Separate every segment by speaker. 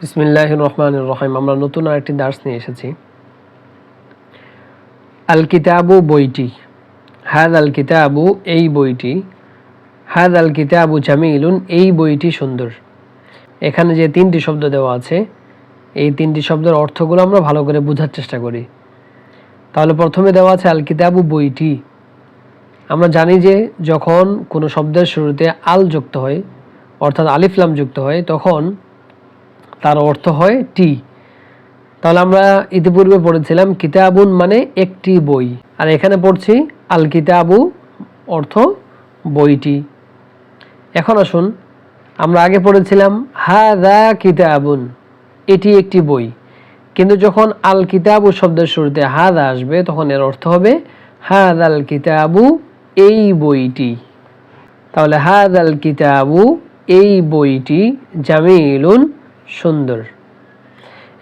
Speaker 1: বিসমিল্লাহির রহমানির রহিম। আমরা নতুন আরেকটি দার্স নিয়ে এসেছি। আল কিতাবু বইটি, হাযাল কিতাবু এই বইটি, হাযাল কিতাবু জামিলুন এই বইটি সুন্দর। এখানে যে তিনটি শব্দ দেওয়া আছে, এই তিনটি শব্দের অর্থগুলো আমরা ভালো করে বোঝার চেষ্টা করি। তাহলে প্রথমে দেওয়া আছে আল কিতাবু বইটি। আমরা জানি যে যখন কোনো শব্দের শুরুতে আল যুক্ত হয়, অর্থাৎ আলিফ লাম যুক্ত হয়, তখন তার অর্থ হয় টি। তাহলে আমরা ইতিপূর্বে পড়েছিলাম কিতাবুন মানে একটি বই, আর এখানে পড়ছি আল কিতাবু অর্থ বইটি। এখন আসুন, আমরা আগে পড়েছিলাম হাযা কিতাবুন, এটি একটি বই, কিন্তু যখন আল কিতাবু শব্দের শুরুতে হাযা আসবে তখন এর অর্থ হবে হাযাল কিতাবু এই বইটি। তাহলে হাযাল কিতাবু এই বইটি জামিলুন সুন্দর।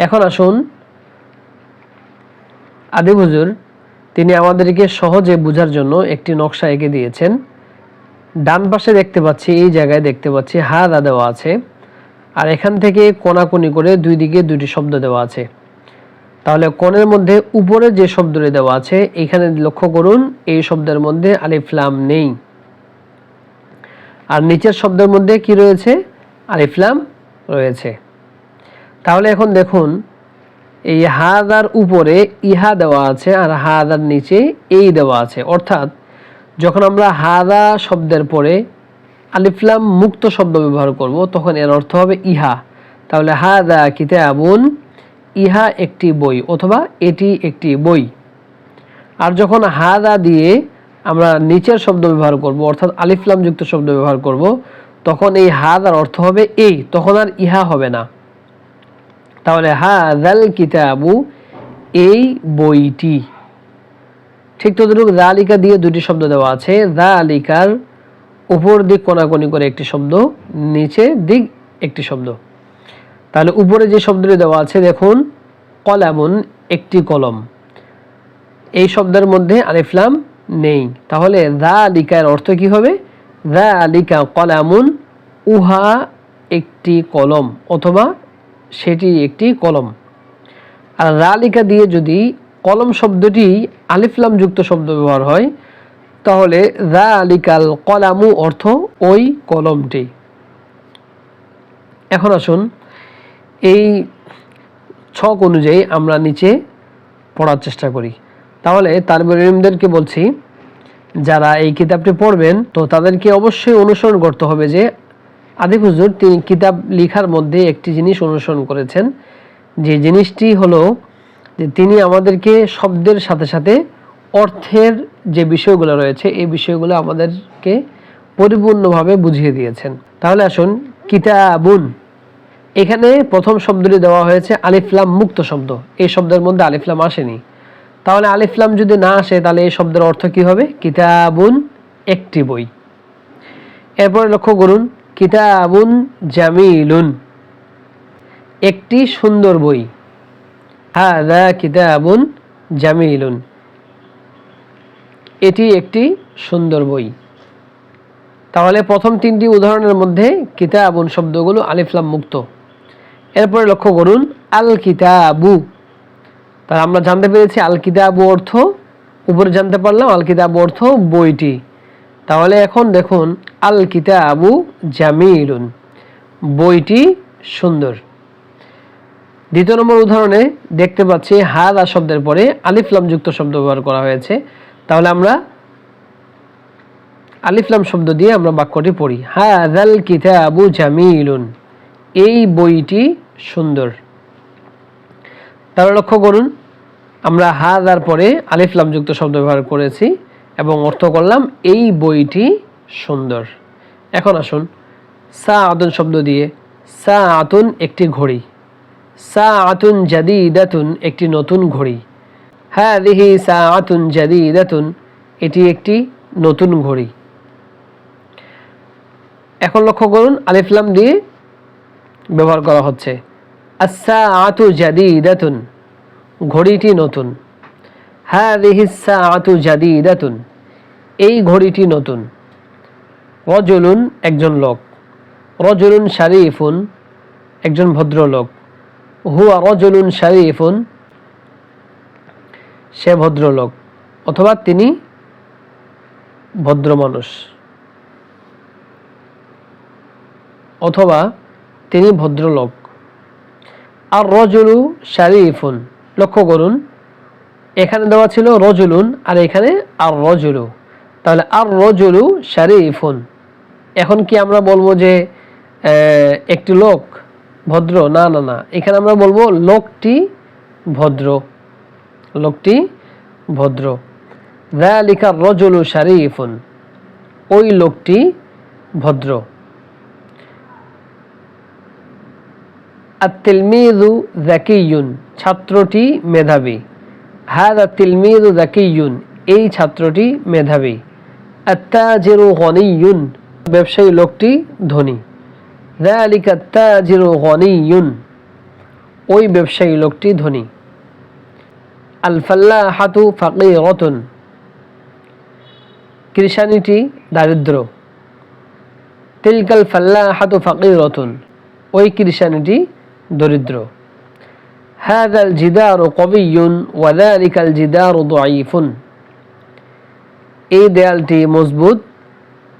Speaker 1: এখন আসুন, আদিব হুজুর তিনি আমাদেরকে সহজে বোঝার জন্য একটি নকশা এঁকে দিয়েছেন। ডান পাশে দেখতে পাচ্ছি, এই জায়গায় দেখতে পাচ্ছি হাযা দেওয়া আছে, আর এখান থেকে কোনাকুনি করে দুই দিকে দুটি শব্দ দেওয়া আছে। তাহলে কোণের মধ্যে উপরে যে শব্দটি দেওয়া আছে, এখানে লক্ষ্য করুন এই শব্দের মধ্যে আলিফ লাম নেই, আর নিচের শব্দের মধ্যে কি রয়েছে? আলিফ লাম রয়েছে। তাহলে এখন দেখুন, এই হাযার উপরে ইহা দেওয়া আছে আর হাযার নিচে এই দেওয়া আছে, অর্থাৎ যখন আমরা হাযা শব্দের পরে আলিফ লাম মুক্ত শব্দ ব্যবহার করব তখন এর অর্থ হবে ইহা। তাহলে হাযা কিতাবুন, ইহা একটি বই অথবা এটি একটি বই। আর যখন হাযা দিয়ে আমরা নিচের শব্দ ব্যবহার করব, অর্থাৎ আলিফ লাম যুক্ত শব্দ ব্যবহার করব, তখন এই হাযার অর্থ হবে এই, তখন আর ইহা হবে না। তাহলে হাযাল কিতাবু এই বইটি। ঠিক তদ্রুপ যালিকা দিয়ে দুটি শব্দ দেওয়া আছে, যালিকার উপর দিক কোনাকুনি করে একটি শব্দ, নিচে দিক একটি শব্দ। তাহলে উপরে যে শব্দটি দেওয়া আছে দেখুন, কলামুন একটি কলম, এই শব্দের মধ্যে আলিফ লাম নেই। তাহলে যালিকার অর্থ কি হবে? যালিকা কলামুন, উহা একটি কলম অথবা সেটি একটি কলম। আর যালিকা দিয়ে যদি কলম শব্দটি আলিফ লাম যুক্ত শব্দ ব্যবহার হয়, তাহলে যালিকাল কলামু অর্থ ওই কলমটি। এখন আসুন, এই ছক অনুযায়ী আমরা নিচে পড়ার চেষ্টা করি। তাহলে তালিবুল ইলমদেরকে বলছি, যারা এই কিতাবটি পড়বেন তো তাদেরকে অবশ্যই অনুসরণ করতে হবে যে আদিব হুজুর তিনি কিতাব লেখার মধ্যে একটি জিনিস অনুসরণ করেছেন, যে জিনিসটি হলো যে তিনি আমাদেরকে শব্দের সাথে সাথে অর্থের যে বিষয়গুলো রয়েছে এই বিষয়গুলো আমাদেরকে পরিপূর্ণভাবে বুঝিয়ে দিয়েছেন। তাহলে আসুন, কিতাবুন, এখানে প্রথম শব্দটি দেওয়া হয়েছে আলিফ লাম মুক্ত শব্দ, এই শব্দের মধ্যে আলিফ লাম আসেনি। তাহলে আলিফ লাম যদি না আসে তাহলে এই শব্দের অর্থ কি হবে? কিতাবুন একটি বই। এরপরে লক্ষ্য করুন, কিতাবুন জামিলুন একটি সুন্দর বই। হাযা কিতাবুন জামিলুন এটি একটি সুন্দর বই। তাহলে প্রথম তিনটি উদাহরণের মধ্যে কিতাবুন শব্দগুলো আলিফ লাম মুক্ত। এরপরে লক্ষ্য করুন আল কিতাবু, তাহলে আমরা জানতে পেরেছি আল কিতাবু অর্থ, উপরে জানতে পারলাম আল কিতাবু অর্থ বইটি। তাহলে এখন দেখুন আল কিতাবু জামিলুন বইটি সুন্দর। দ্বিতীয় নম্বর উদাহরণে দেখতে পাচ্ছি হাযা শব্দের পরে আলিফ লাম যুক্ত শব্দ ব্যবহার করা হয়েছে। তাহলে আমরা আলিফ লাম শব্দ দিয়ে আমরা বাক্যটি পড়ি, হাযাল কিতাবু জামিলুন এই বইটি সুন্দর। তাহলে লক্ষ্য করুন, আমরা হাযার পরে আলিফ লাম যুক্ত শব্দ ব্যবহার করেছি এবং অর্থ করলাম এই বইটি সুন্দর। এখন আসুন, সাআতুন শব্দ দিয়ে, সাআতুন একটি ঘড়ি, সাআতুন জাদীদাতুন একটি নতুন ঘড়ি, হাযিহি সাআতুন জাদীদাতুন এটি একটি নতুন ঘড়ি। এখন লক্ষ্য করুন আলিফ লাম দিয়ে ব্যবহার করা হচ্ছে, আস-সাআতু জাদীদাতুন ঘড়িটি নতুন, হাযিহিস সাআতু জাদীদাতুন এই ঘড়িটি নতুন। রজুলুন একজন লোক, রজুলুন শারীফুন একজন ভদ্রলোক, হুয়া রাজুলুন শারীফুন, সে ভদ্রলোক, অথবা তিনি ভদ্র মানুষ, অথবা তিনি ভদ্রলোক। আর রজুলু শারীফুন, লক্ষ্য করুন এখানে দেওয়া ছিল রজুলুন আর এখানে আর রজুলু, তাহলে আর রজুলু শারীফুন। এখন কি আমরা বলবো যে একটি লোক ভদ্র? না না না, এখানে আমরা বলবো লোকটি ভদ্র, লোকটি ভদ্র। যালিকা রজুলু শারীফুন, ওই লোকটি ভদ্র। আত-তিলমিযু যাকিয়ুন, ছাত্রটি মেধাবী। হাযা তিলমিযু যাকিয়ুন, এই ছাত্রটি মেধাবী। আত-তাজিরু গনিয়ুন, ব্যবসায়ী লোকটি ধনী। যালিকা আত-তাজিরু গনিয়ুন, ওই ব্যবসায়ী লোকটি ধনী। আল-ফাল্লাহাতু ফাকীরাতুন, কৃষানিটি দারিদ্র। তিলকাল ফাল্লাহাতু ফাকীরাতুন, ওই কৃষানিটি দরিদ্র। হাযাল জিদারু কবিয়্যুন ওয়া যালিকাল জিদারু দাঈফুন, এই দেয়ালটি মজবুত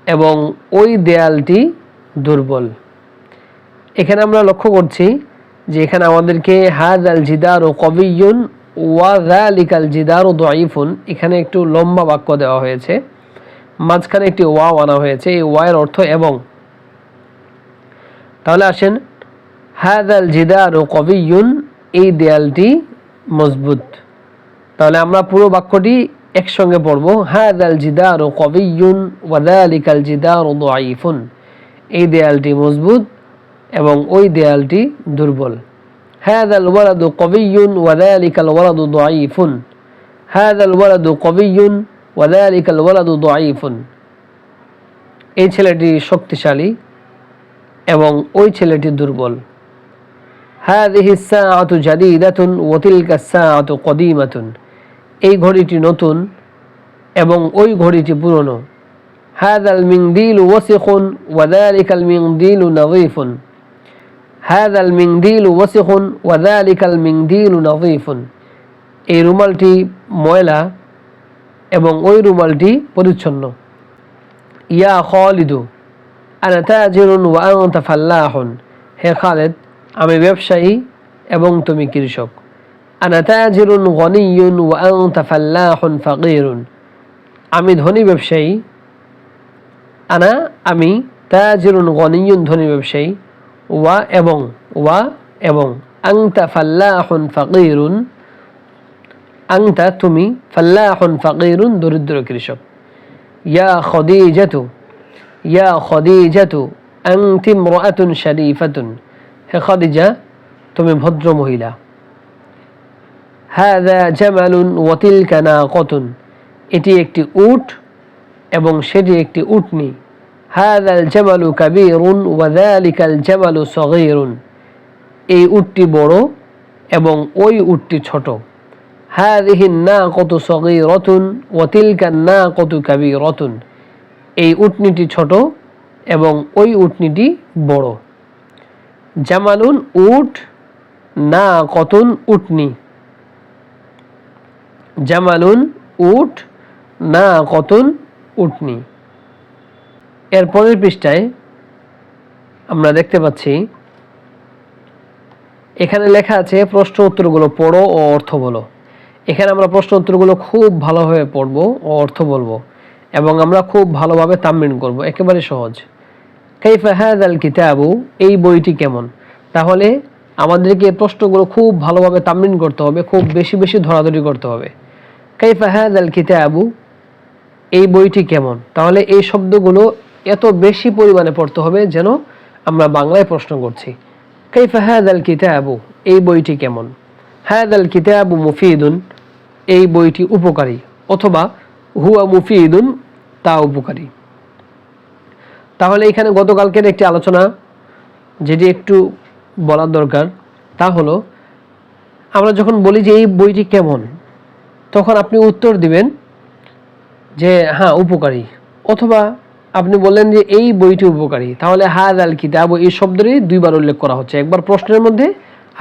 Speaker 1: এবং ওই দেয়ালটি দুর্বল। এখানে আমরা লক্ষ্য করছি যে এখানে আমাদেরকে হাযাল জিদারু কবিয়্যুন ওয়া যালিকাল জিদারু দাঈফুন, এখানে একটু লম্বা বাক্য দেওয়া হয়েছে, মাঝখানে একটি ওয়াও আনা হয়েছে, এই ওয়ায়ের অর্থ এবং। তাহলে আসেন, হাযাল জিদারু কবিয়্যুন, এই দেয়ালটি মজবুত। তাহলে আমরা পুরো বাক্যটি একসঙ্গে পড়ব। হাযাল জিদারু কবিয়্যুন ওয়া যালিকাল জিদারু দাঈফুন, এই দেয়ালটি মজবুত এবং ওই দেয়ালটি দুর্বল। হাযাল ওয়ালাদু কবিয়্যুন ওয়া যালিকাল ওয়ালাদু দাঈফুন, হাযাল ওয়ালাদু কবিয়্যুন ওয়া যালিকাল ওয়ালাদু দাঈফুন, এই ছেলেটি শক্তিশালী এবং ওই ছেলেটি দুর্বল। হাযিহি আস-সাআতু জাদীদাতুন ওয়া তিলকা আস-সাআতু কদীমাতুন, এই ঘড়িটি নতুন এবং ওই ঘড়িটি পুরনো। হাযাল মিনদিলু ওয়াসিখুন ওয়া যালিকাল মিনদিলু নাযীফুন, হাযাল মিনদিলু ওয়াসিখুন ওয়া যালিকাল মিনদিলু নাযীফুন, এই রুমালটি ময়লা এবং ওই রুমালটি পরিচ্ছন্ন। ইয়া খালিদু আনা তাজিরুন ওয়া আনতা ফাল্লাহুন, হে খালেদ, আমি ব্যবসায়ী এবং তুমি কৃষক। আনা তাজিরুন গনিয়্যুন ওয়া আনতা ফাল্লাহুন ফাকীরুন, আমি ধনী ব্যবসায়ী। আনা, আমি, তাজিরুন গনিয়্যুন, ধনী ব্যবসায়ী। ওয়া এবং আনতা ফাল্লাহুন ফাকীরুন, আনতা তুমি, ফাল্লাহুন ফাকীরুন দরিদ্র কৃষক। ইয়া খাদিজাতু আনতি ইমরাআতুন শারীফাতুন, হে খাদিজা, তুমি ভদ্র মহিলা। হাযা জামালুন ওয়া তিলকা নাকাতুন, এটি একটি উট এবং সেটি একটি উটনি। হাযাল জামালু কাবীরুন ওয়া যালিকাল জামালু সগীরুন, এই উটটি বড় এবং ওই উটটি ছোট। হাযিহিন নাকাতু সগীরাতুন ওয়া তিলকান নাকাতু কাবীরাতুন, এই উটনিটি ছোট এবং ওই উটনিটি বড়। জামালুন উট, নাকাতুন উটনি। জামালুন উট, নাকাতুন উটনি। এর পরের পৃষ্ঠায় আমরা দেখতে পাচ্ছি এখানে লেখা আছে প্রশ্ন উত্তরগুলো পড়ো ও অর্থ বলো। এখানে আমরা প্রশ্ন উত্তরগুলো খুব ভালোভাবে পড়বো ও অর্থ বলবো এবং আমরা খুব ভালোভাবে তামরিন করব, একেবারে সহজ। কাইফা হাযাল কিতাবু, এই বইটি কেমন? তাহলে আমাদেরকে প্রশ্নগুলো খুব ভালোভাবে তামরিন করতে হবে, খুব বেশি বেশি ধরাধরি করতে হবে। কাইফা হাযাল কিতাবু, এই বইটি কেমন? তাহলে এই শব্দগুলো এত বেশি পরিমাণে পড়তে হবে যেন আমরা বাংলায় প্রশ্ন করছি। কাইফা হাযাল কিতাবু, এই বইটি কেমন? হাযাল কিতাবু মুফিদুন, এই বইটি উপকারী, অথবা হুয়া মুফিদুন, তা উপকারী। তাহলে এখানে গতকালকের একটি আলোচনা যেটি একটু বলার দরকার, তা হলো আমরা যখন বলি যে এই বইটি কেমন, তখন আপনি উত্তর দিবেন যে হ্যাঁ উপকারী, অথবা আপনি বললেন যে এই বইটি উপকারী। তাহলে হাযাল কিতাব, এই শব্দটি দুইবার উল্লেখ করা হচ্ছে, একবার প্রশ্নের মধ্যে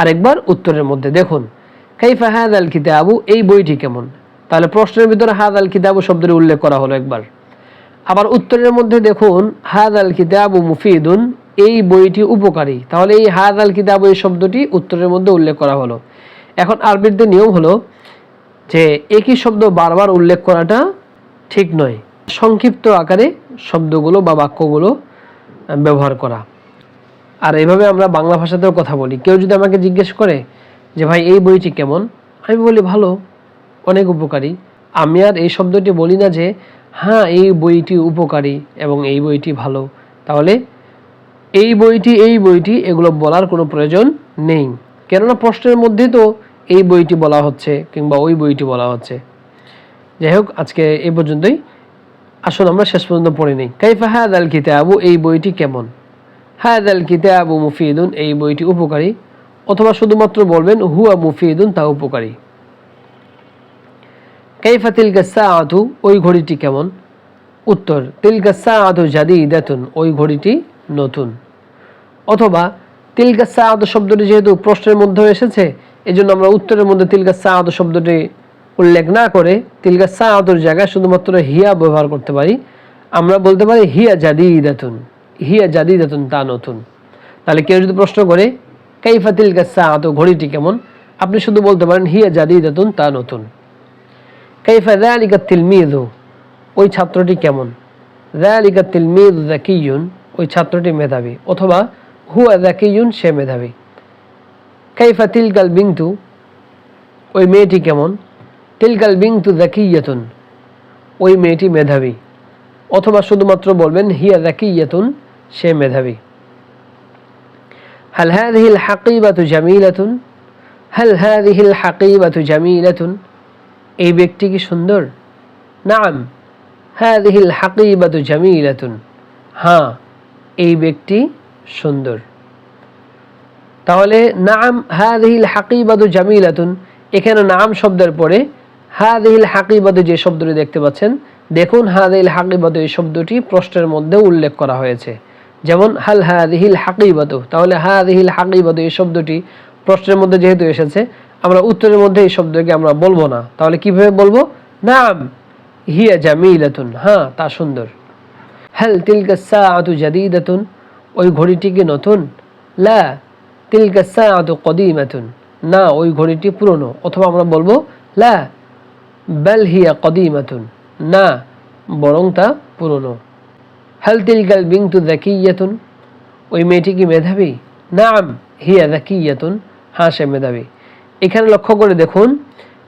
Speaker 1: আরেকবার উত্তরের মধ্যে দেখুন কাইফা হাযাল কিতাবু, এই বইটি কেমন। তাহলে প্রশ্নের ভিতরে হাযাল কিতাবু শব্দটি উল্লেখ করা হলো একবার। আবার উত্তরের মধ্যে দেখুন হাযাল কিতাবু মুফিদুন, এই বইটি উপকারী। তাহলে এই হাযাল কিতাবু এই শব্দটি উত্তরের মধ্যে উল্লেখ করা হলো। এখন আরবিতে নিয়ম হলো যে একই শব্দ বারবার উল্লেখ করাটা ঠিক নয়, সংক্ষিপ্ত আকারে শব্দগুলো বা বাক্যগুলো ব্যবহার করা। আর এইভাবে আমরা বাংলা ভাষাতেও কথা বলি। কেউ যদি আমাকে জিজ্ঞেস করে যে ভাই এই বইটি কেমন, আমি বলি ভালো, অনেক উপকারী। আমি আর এই শব্দটি বলি না যে হ্যাঁ এই বইটি উপকারী এবং এই বইটি ভালো। তাহলে এই বইটি এগুলো বলার কোনো প্রয়োজন নেই, কেননা প্রশ্নের মধ্যে তো এই বইটি বলা হচ্ছে কিংবা ওই বইটি বলা হচ্ছে। যাই হোক, আজকে এই পর্যন্তই। আসুন আমরা শেষ পর্যন্ত পড়ে নিই। কাইফা হাযাল কিতাবু, এই বইটি কেমন। হাযাল কিতাবু মুফিদুন, এই বইটি উপকারী। অথবা শুধুমাত্র বলবেন হুয়া মুফিদুন, তা উপকারী। কাইফা তিলকা সাআতু, ওই ঘড়িটি কেমন। উত্তর তিলকা সাআতু জাদীদাতুন, ওই ঘড়িটি নতুন। অথবা তিলকা সাআতু শব্দটি যেহেতু প্রশ্নের মধ্যে এসেছে, এজন্য আমরা উত্তরের মধ্যে তিলকা সাআতু শব্দটি উল্লেখ না করে তিলকা সাআতুর জায়গায় শুধুমাত্র হিয়া ব্যবহার করতে পারি। আমরা বলতে পারি হিয়া জাদীদাতুন, হিয়া জাদীদাতুন, তা নতুন। তাহলে কেউ যদি প্রশ্ন করে কাইফা তিলকা সাআতু, ঘড়িটি কেমন, আপনি শুধু বলতে পারেন হিয়া জাদীদাতুন, তা নতুন। কাইফা যালিকা তিলমিযু, ওই ছাত্রটি কেমন। যালিকা তিলমিযু যাকিয়ুন, ওই ছাত্রটি মেধাবী। অথবা হুয়া যাকিয়ুন, সে মেধাবী। কাইফা তিলকাল বিনতু, ওই মেয়েটি কেমন। তিলকাল বিনতু যাকিয়াতুন, ওই মেয়েটি মেধাবী। অথবা শুধুমাত্র বলবেন হিয়া যাকিয়াতুন, সে মেধাবী। হাল হাযিহিল হাকিবাতু জামিলাতুন, হাল হাযিহিল হাকিবাতু জামিলাতুন, এই ব্যক্তি কি সুন্দর। নাম হাযিহিল হাকিবাতু জামিলাতুন, হ্যাঁ এই ব্যক্তি সুন্দর। তাহলে নাম হাযিহিল হাকিবাতু জামিলাতুন, এখানে নাম শব্দের পরে হাযিহিল হাকিবাতু যে শব্দটি দেখতে পাচ্ছেন, দেখুন হাযিহিল হাকিবাতু এই শব্দটি প্রশ্নের মধ্যে উল্লেখ করা হয়েছে। যেমন হাল হাযিহিল হাকিবাতু, তাহলে হাযিহিল হাকিবাতু এই শব্দটি প্রশ্নের মধ্যে যেহেতু এসেছে, আমরা উত্তরের মধ্যে এই শব্দকে আমরা বলবো না। তাহলে কিভাবে বলবো। নাম হিয়া জামিলাতুন, হ্যাঁ তা সুন্দর। হাল তিলকা সাআতু জাদীদাতুন, ওই ঘড়িটি কি নতুন। লা তিলকা সাআতু কদিমাতুন, না ওই ঘড়িটি পুরনো। অথবা আমরা বলবো লা বাল হিয়া কদিমাতুন, না বরং তা পুরনো। হাল তিলকাল বিনতু যাকিয়াতুন, ওই মেয়েটি কি মেধাবী। নাম হিয়া যাকিয়াতুন, হ্যাঁ সে মেধাবী। এখানে লক্ষ্য করে দেখুন,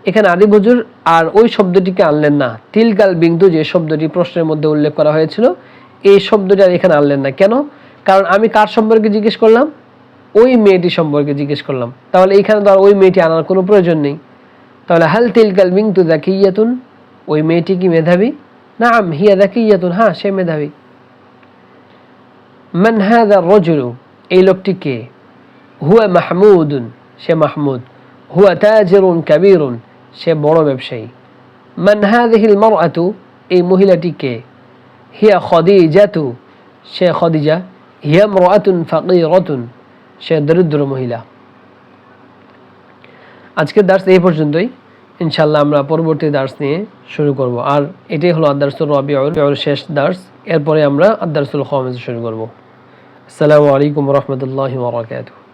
Speaker 1: এখানে আদিব হুজুর আর ওই শব্দটিকে আনলেন না। তিলকাল বিনতু যে শব্দটি প্রশ্নের মধ্যে উল্লেখ করা হয়েছিল, এই শব্দটি আর এখানে আনলেন না। কেন। কারণ আমি কার সম্পর্কে জিজ্ঞেস করলাম, ওই মেয়েটি সম্পর্কে জিজ্ঞেস করলাম। তাহলে এখানে তো আর ওই মেয়েটি আনার কোনো প্রয়োজন নেই। তাহলে হাল তিলকাল বিনতু যাকিয়াতুন, ওই মেয়েটি কি মেধাবী। নাম হিয়া যাকিয়াতুন, হ্যাঁ সে মেধাবী। মান হাযা রাজুলু, এই লোকটি কে। হুয়া মাহমুদুন, সে মাহমুদ। হুয়া তাজিরুন কাবীরুন, সে বড় ব্যবসায়ী। মান হাযিহিল মারআতু, এই মহিলাটি কে। হিয়া খাদিজাতু, সে খাদিজা। হিয়া ইমরাআতুন ফাকীরাতুন, সে দরিদ্র মহিলা। আজকের দার্স এই পর্যন্তই। ইনশাআল্লাহ আমরা পরবর্তী দার্স নিয়ে শুরু করব। আর এটাই হলো আদ-দারসুর রাবিউল শেষ দার্স। এরপরে আমরা আদ-দারসুল খামিস শুরু করব। আসসালামু আলাইকুম ওয়া রাহমাতুল্লাহি ওয়া বারাকাতুহু।